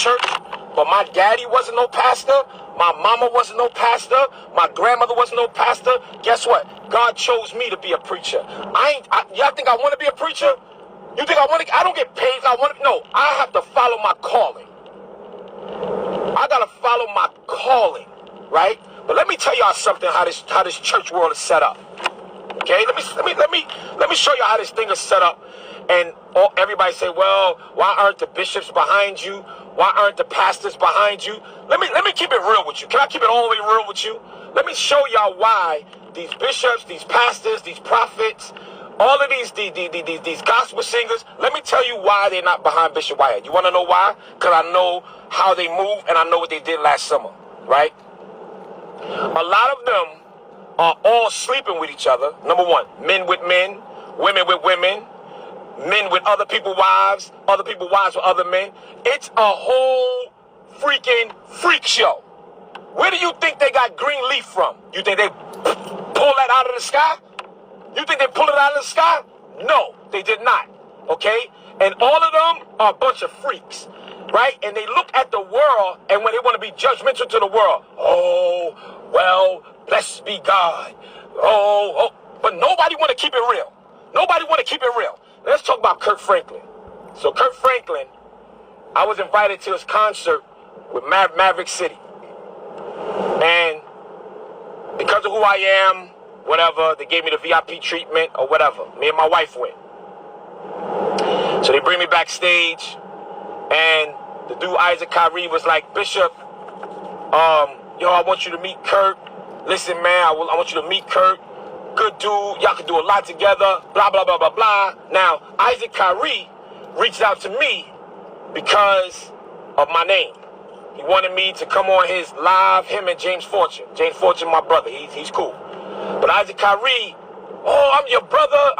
church, but my daddy wasn't no pastor. My mama wasn't no pastor. My grandmother wasn't no pastor. Guess what? God chose me to be a preacher. Y'all think I want to be a preacher? You think I want to? I don't get paid. No, I have to follow my calling. I gotta follow my calling, right? But let me tell y'all something. How this church world is set up. Okay, let me show you how this thing is set up. And everybody say, well, why aren't the bishops behind you? Why aren't the pastors behind you? Let me keep it real with you. Can I keep it all the way real with you? Let me show y'all why these bishops, these pastors, these prophets, all of these gospel singers, let me tell you why they're not behind Bishop Whitehead. You want to know why? Because I know how they move and I know what they did last summer, right? A lot of them are all sleeping with each other. Number one, men with men, women with women, men with other people's wives, other people's wives with other men. It's a whole freaking freak show. Where do you think they got green leaf from? You think they pull that out of the sky? You think they pull it out of the sky? No, they did not. Okay? And all of them are a bunch of freaks, right? And they look at the world, and when they want to be judgmental to the world, oh, well, blessed be God. Oh, but nobody want to keep it real. Nobody want to keep it real. Let's talk about Kirk Franklin. So Kirk Franklin, I was invited to his concert with Maverick City. And because of who I am, whatever, they gave me the VIP treatment or whatever. Me and my wife went. So they bring me backstage, and the dude Isaac Kyrie was like, Bishop, I want you to meet Kirk. Listen, man, I want you to meet Kirk. Good dude. Y'all can do a lot together. Blah, blah, blah, blah, blah. Now, Isaac Kyrie reached out to me because of my name. He wanted me to come on his live, him and James Fortune. James Fortune, my brother. He's cool. But Isaac Kyrie, oh, I'm your brother,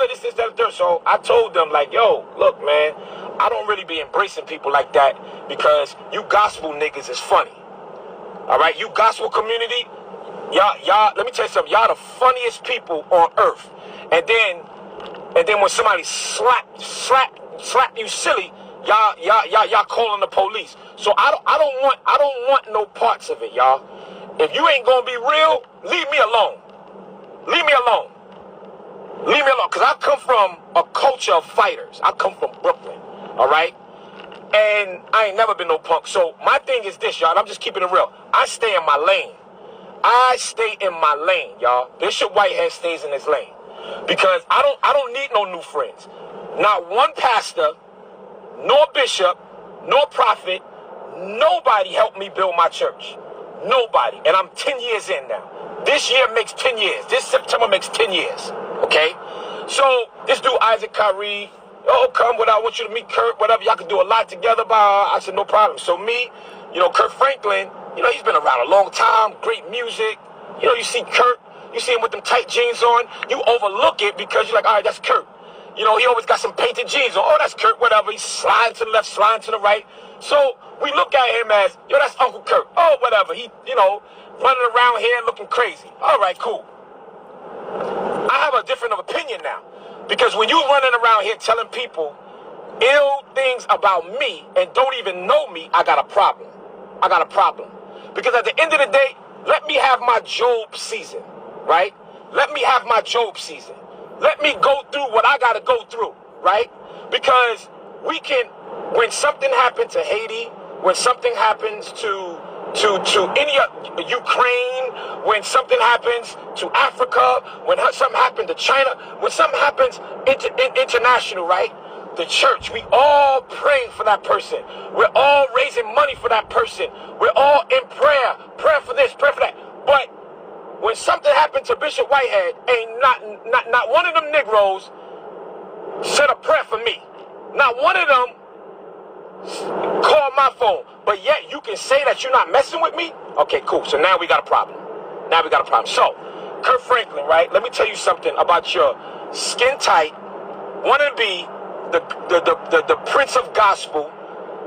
this, that, that. So I told them, like, yo, look, man, I don't really be embracing people like that because you gospel niggas is funny. All right, you gospel community, y'all, let me tell you something. Y'all the funniest people on earth. And then when somebody slap you silly, y'all calling the police. So I don't want no parts of it, y'all. If you ain't gonna be real, leave me alone. Leave me alone. Leave me alone. Because I come from a culture of fighters. I come from Brooklyn. All right? And I ain't never been no punk. So my thing is this, y'all. I'm just keeping it real. I stay in my lane. I stay in my lane, y'all. Bishop Whitehead stays in his lane. Because I don't need no new friends. Not one pastor, nor bishop, nor prophet, nobody helped me build my church. Nobody. And I'm 10 years in now. This year makes 10 years. This September makes 10 years. Okay? So, this dude, Isaac Kyrie, oh, come, I want you to meet Kirk, whatever. Y'all can do a lot together. I said, no problem. So, me, Kirk Franklin, he's been around a long time. Great music. You see Kirk, you see him with them tight jeans on. You overlook it because you're like, all right, that's Kirk. He always got some painted jeans on. Oh, that's Kirk, whatever. He's sliding to the left, sliding to the right. So, we look at him as, that's Uncle Kirk. Oh, whatever. He, running around here looking crazy. All right, cool. I have a different opinion now. Because when you running around here telling people ill things about me and don't even know me, I got a problem. I got a problem. Because at the end of the day, let me have my Job season, right? Let me have my Job season. Let me go through what I got to go through, right? Because we can, when something happened to Haiti, when something happens to any Ukraine, when something happens to Africa, when something happened to China, when something happens international, right? The church, we all praying for that person. We're all raising money for that person. We're all in prayer for this, prayer for that. But when something happened to Bishop Whitehead, ain't not one of them Negroes said a prayer for me. Not one of them called my phone. But yet you can say that you're not messing with me? Okay, cool. So now we got a problem. So, Kirk Franklin, right? Let me tell you something about your skin tight, want to be the prince of gospel,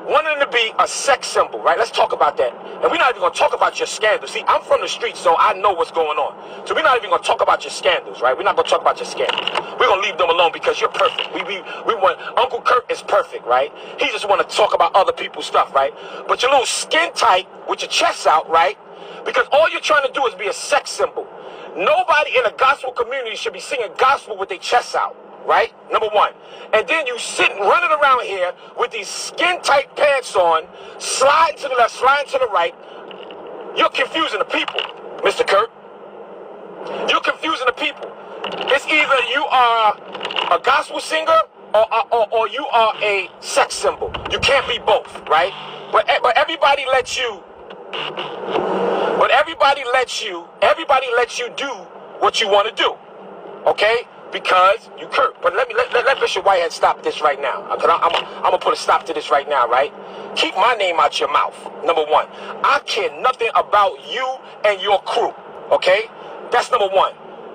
wanting to be a sex symbol, right? Let's talk about that. And we're not even going to talk about your scandals. See, I'm from the streets, so I know what's going on. So we're not even going to talk about your scandals, right? We're not going to talk about your scandals. We're going to leave them alone because you're perfect. We want, Uncle Kirk is perfect, right? He just want to talk about other people's stuff, right? But you're a little skin tight with your chest out, right? Because all you're trying to do is be a sex symbol. Nobody in a gospel community should be singing gospel with their chests out. Right? Number one. And then you sitting running around here with these skin-tight pants on, sliding to the left, sliding to the right. You're confusing the people, Mr. Kirk. You're confusing the people. It's either you are a gospel singer or you are a sex symbol. You can't be both, right? But everybody lets you. But everybody lets you do what you want to do. Okay? Because you Kirk. But let Bishop Whitehead stop this right now. I'm gonna put a stop to this right now, right? Keep my name out your mouth. Number one. I care nothing about you and your crew. Okay? That's number one.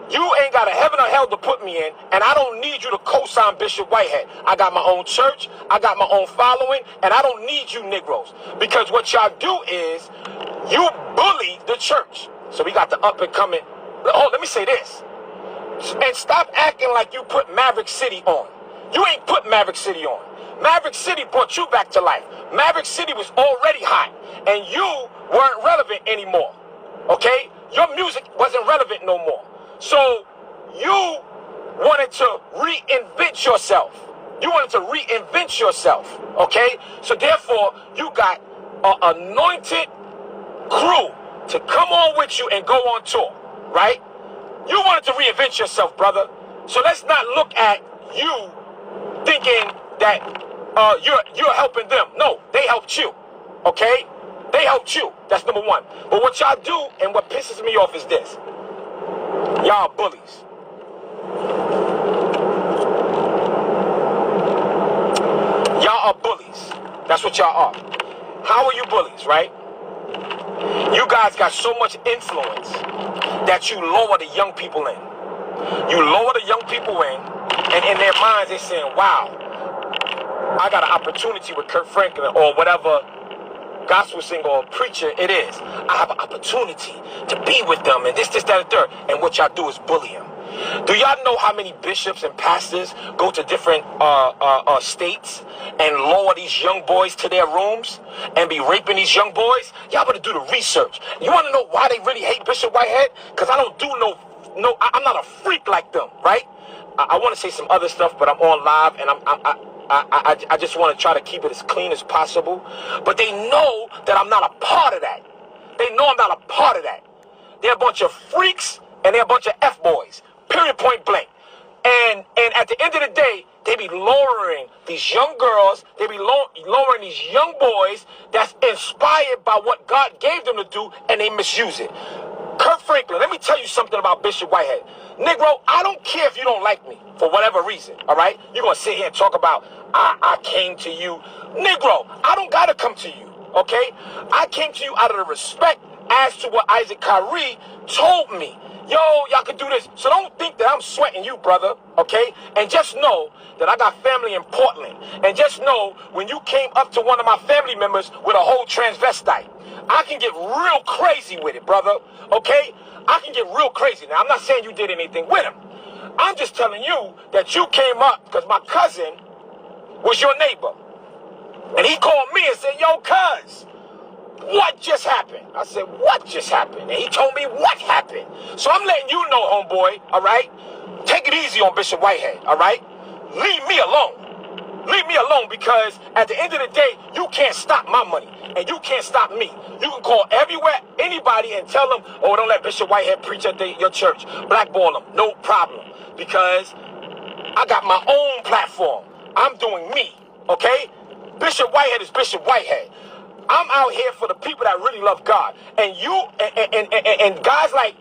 You ain't got a heaven or hell to put me in, and I don't need you to co-sign Bishop Whitehead. I got my own church, I got my own following, and I don't need you Negroes. Because what y'all do is you bully the church. So we got the up and coming. Oh, let me say this. And stop acting like you put Maverick City on. You ain't put Maverick City on. Maverick City brought you back to life. Maverick City was already hot, and you weren't relevant anymore. Okay? Your music wasn't relevant no more. So you wanted to reinvent yourself. You wanted to reinvent yourself. Okay? So therefore, you got an anointed crew to come on with you and go on tour. Right? You wanted to reinvent yourself, brother. So let's not look at you thinking that you're helping them. No, they helped you. Okay? They helped you. That's number one. But what y'all do and what pisses me off is this. Y'all bullies. Y'all are bullies. That's what y'all are. How are you bullies, right? You guys got so much influence that you lower the young people in. You lower the young people in, and in their minds they're saying, wow, I got an opportunity with Kirk Franklin or whatever gospel singer or preacher it is. I have an opportunity to be with them and this, that, and third. And what y'all do is bully them. Do y'all know how many bishops and pastors go to different states and lower these young boys to their rooms and be raping these young boys? Y'all better do the research. You want to know why they really hate Bishop Whitehead? Because I don't do I'm not a freak like them, right? I want to say some other stuff, but I'm on live and I just want to try to keep it as clean as possible. But they know that I'm not a part of that. They know I'm not a part of that. They're a bunch of freaks and they're a bunch of F-boys. Period, point blank. And at the end of the day, they be lowering these young girls. They be lowering these young boys that's inspired by what God gave them to do, and they misuse it. Kirk Franklin, let me tell you something about Bishop Whitehead. Negro, I don't care if you don't like me for whatever reason, all right? You're going to sit here and talk about, I came to you. Negro, I don't got to come to you, okay? I came to you out of the respect as to what Isaac Kyrie told me. Yo, y'all can do this. So don't think that I'm sweating you, brother, okay? And just know that I got family in Portland. And just know when you came up to one of my family members with a whole transvestite, I can get real crazy with it, brother, okay? I can get real crazy. Now, I'm not saying you did anything with him. I'm just telling you that you came up because my cousin was your neighbor. And he called me and said, yo, cuz, what just happened? I said, what just happened? And he told me what happened. So I'm letting you know, homeboy, all right? Take it easy on Bishop Whitehead, all right? Leave me alone. Leave me alone because at the end of the day, you can't stop my money and you can't stop me. You can call everywhere, anybody, and tell them, oh, don't let Bishop Whitehead preach at your church. Blackball them, no problem. Because I got my own platform. I'm doing me, okay? Bishop Whitehead is Bishop Whitehead. I'm out here for the people that really love God. And you and guys like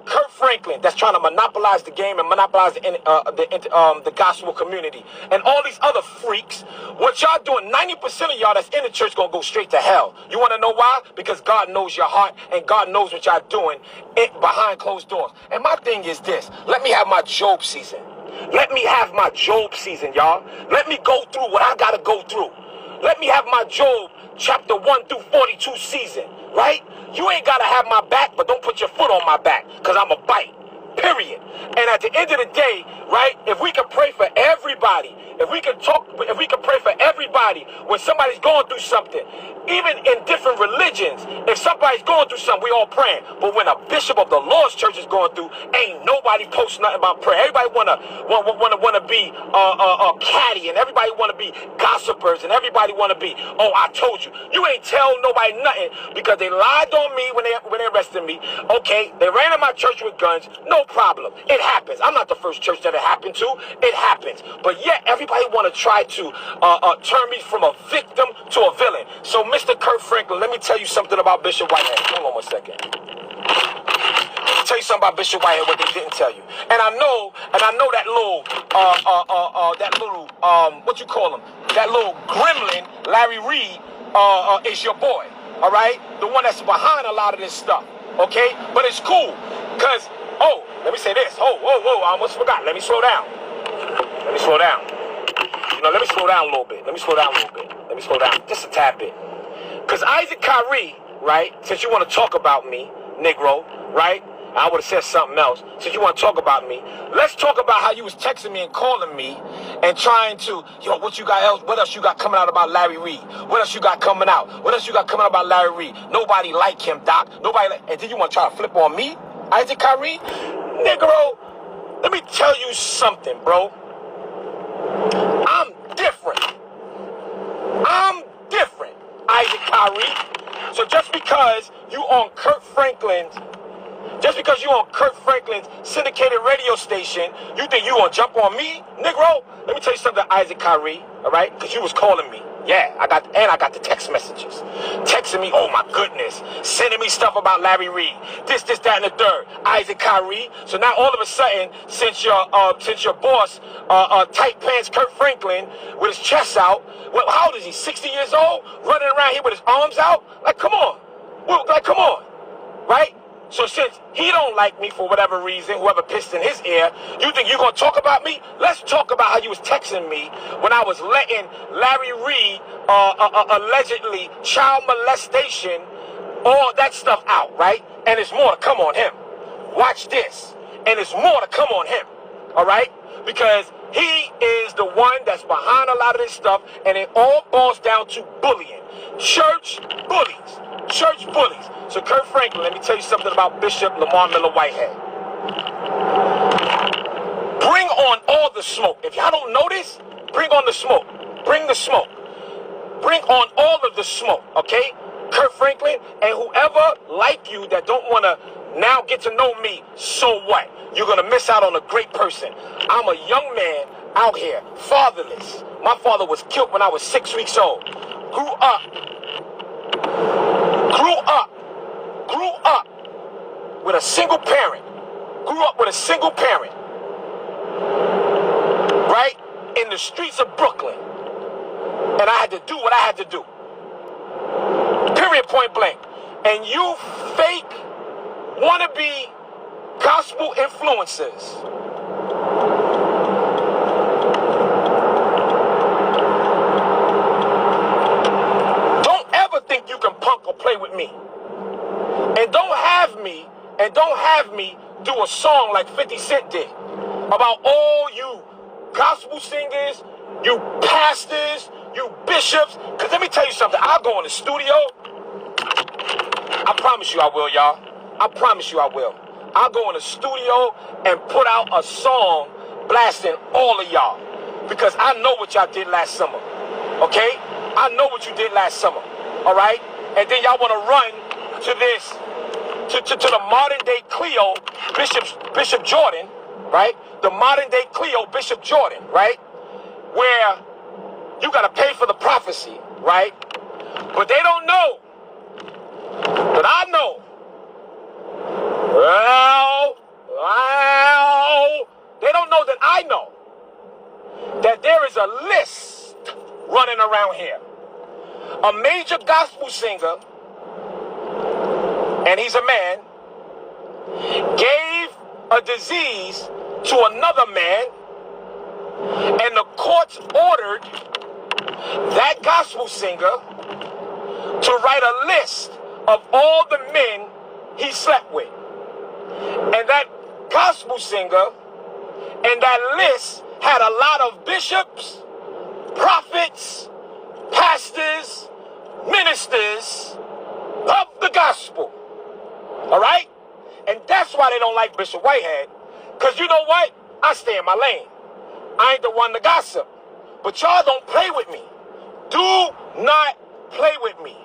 Kirk Franklin that's trying to monopolize the game and monopolize the gospel community and all these other freaks, what y'all doing, 90% of y'all that's in the church gonna go straight to hell. You wanna know why? Because God knows your heart and God knows what y'all doing behind closed doors. And my thing is this, let me have my Job season. Let me have my Job season, y'all. Let me go through what I gotta go through. Let me have my Job chapter 1 through 42 season, right? You ain't got to have my back, but don't put your foot on my back, because I'm a bite. Period. And at the end of the day, right, if we can pray for everybody, if we can pray for everybody when somebody's going through something, even in different religions, if somebody's going through something, we all praying. But when a bishop of the Lord's church is going through, ain't nobody posts nothing about prayer. Everybody wanna be catty, and everybody wanna be gossipers, and everybody wanna be, oh, I told you. You ain't tell nobody nothing because they lied on me when they arrested me. Okay, they ran in my church with guns. No problem. It happens. I'm not the first church that it happened to. It happens. But yet everybody want to try to turn me from a victim to a villain. So Mr. Kirk Franklin, let me tell you something about Bishop Whitehead. Hold on one second. Let me tell you something about Bishop Whitehead, what they didn't tell you. And I know that little what you call him? That little gremlin, Larry Reid, is your boy. All right? The one that's behind a lot of this stuff. Okay? But it's cool. Because, oh, let me say this. Oh, whoa, I almost forgot. Let me slow down. Let me slow down. Let me slow down a little bit. Let me slow down just a tad bit. Because Isaac Kyrie, right, since you want to talk about me, Negro, right, I would have said something else. Since you want to talk about me, let's talk about how you was texting me and calling me and trying to, what else you got coming out about Larry Reid? What else you got coming out? What else you got coming out about Larry Reid? Nobody like him, Doc. And then you want to try to flip on me, Isaac Kyrie? Negro, let me tell you something, bro. I'm different. Isaac Kyrie. So just because you on Kirk Franklin's syndicated radio station, you think you gonna jump on me, Negro? Let me tell you something, Isaac Kyrie, all right? Because you was calling me. Yeah, I got the text messages. Texting me, oh my goodness, sending me stuff about Larry Reid. This, that, and the third. Isaac Kyrie. So now all of a sudden, since your boss, tight pants Kirk Franklin, with his chest out, well, how old is he? 60 years old? Running around here with his arms out? Like, come on. Come on. Right? So since he don't like me for whatever reason, whoever pissed in his ear, you think you're going to talk about me? Let's talk about how you was texting me when I was letting Larry Reid allegedly child molestation, all that stuff out, right? And it's more to come on him. Watch this. And it's more to come on him, all right? Because he is the one that's behind a lot of this stuff, and it all boils down to bullying. Church bullies. Church bullies. So Kirk Franklin, let me tell you something about Bishop Lamor Whitehead. Bring on all the smoke. If y'all don't know this, bring on the smoke. Bring the smoke. Bring on all of the smoke, okay? Kirk Franklin and whoever like you that don't want to now get to know me, so what? You're going to miss out on a great person. I'm a young man out here, fatherless. My father was killed when I was 6 weeks old. Grew up with a single parent. Right? In the streets of Brooklyn. And I had to do what I had to do. Period, point blank. And you fake wannabe gospel influencers. Don't ever think you can punk or play with me. And don't have me do a song like 50 Cent did about all you gospel singers, you pastors, you bishops. Because let me tell you something. I'll go in the studio. I promise you I will, y'all. I promise you I will. I'll go in the studio and put out a song blasting all of y'all. Because I know what y'all did last summer. Okay? I know what you did last summer. All right? And then y'all want to run to this, to the modern day Cleo, Bishop Jordan, right? The modern day Cleo, Bishop Jordan, right? Where you got to pay for the prophecy, right? But they don't know. But I know. Well, they don't know that I know that there is a list running around here. A major gospel singer, and he's a man, gave a disease to another man, and the courts ordered that gospel singer to write a list of all the men he slept with. And that gospel singer and that list had a lot of bishops, prophets, pastors, ministers of the gospel. All right? And that's why they don't like Bishop Whitehead. Because you know what? I stay in my lane. I ain't the one to gossip. But y'all don't play with me. Do not play with me.